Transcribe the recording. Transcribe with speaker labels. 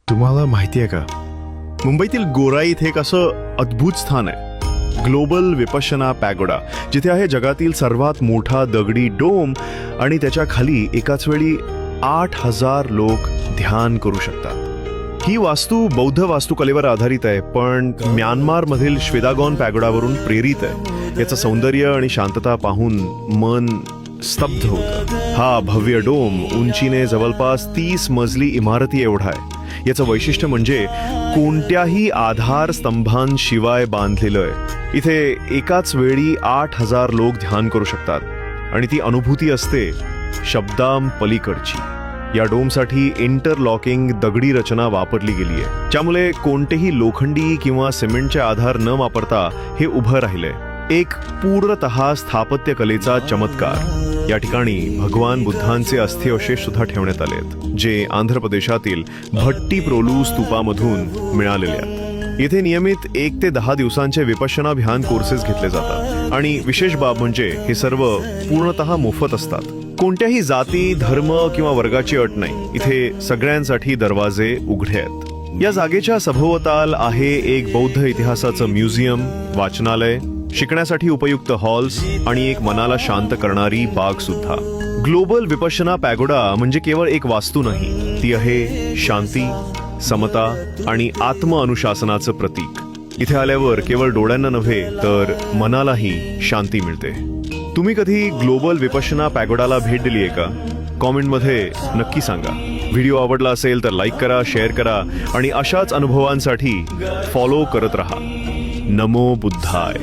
Speaker 1: तुम्हाला माहिती आहे का, मुंबईतील गोराई इथे एक असं अद्भुत स्थान आहे, ग्लोबल विपश्यना पॅगोडा, जिथे आहे जगातील सर्वात मोठा दगडी डोम आणि त्याच्या खाली एकाच वेळी 8,000 लोक ध्यान करू शकतात. ही वास्तू बौद्ध वास्तुकलेवर आधारित आहे, पण म्यानमारमधील श्वेदागॉन पॅगोडावरून प्रेरित आहे. याचं सौंदर्य आणि शांतता पाहून मन स्तब्ध होतं. हा भव्य डोम उंचीने जवळपास 30 मजली इमारती एवढा आहे. याचं वैशिष्ट्य म्हणजे कोणत्याही आधार स्तंभांशिवाय बांधलेलं आहे. इथे एकाच वेळी 8,000 लोक ध्यान करू शकतात आणि ती अनुभूती असते शब्दां पलीकडची. या डोमसाठी इंटरलॉकिंग दगडी रचना वापरली गेली आहे, ज्यामुळे कोणतेही लोखंडी किंवा सिमेंटचे आधार न वापरता हे उभं राहिले. एक पूर्णतः स्थापत्य कलेचा चमत्कार. या ठिकाणी भगवान बुद्धांचे अस्थिअवशेष सुद्धा ठेवण्यात आलेत, जे आंध्र प्रदेशातील भट्टीप्रोलू स्तूपामधून मिळालेले आहेत. येथे नियमित 1 ते 10 दिवसांचे विपश्यना ध्यान कोर्सेस घेतले जातात आणि विशेष बाब म्हणजे हे सर्व पूर्णतः मोफत असतात. कोणत्याही जाती, धर्म किंवा वर्गाची अट नाही. इथे सगळ्यांसाठी दरवाजे उघडे आहेत. या जागेच्या सभोवताल आहे एक बौद्ध इतिहासाचं म्युझियम, वाचनालय, शिकण्यासाठी उपयुक्त हॉल्स आणि एक मनाला शांत करणारी बाग सुद्धा. ग्लोबल विपश्यना पॅगोडा म्हणजे केवळ एक वास्तू नाही, ती आहे शांती, समता आणि आत्मअनुशासनाचं प्रतीक. इथे आल्यावर केवळ डोळ्यांना नव्हे तर मनालाही शांती मिळते. तुम्ही कधी ग्लोबल विपश्यना पॅगोडाला भेट दिली आहे का? कॉमेंटमध्ये नक्की सांगा. व्हिडिओ आवडला असेल तर लाईक करा, शेअर करा आणि अशाच अनुभवांसाठी फॉलो करत राहा. नमो बुद्धाय.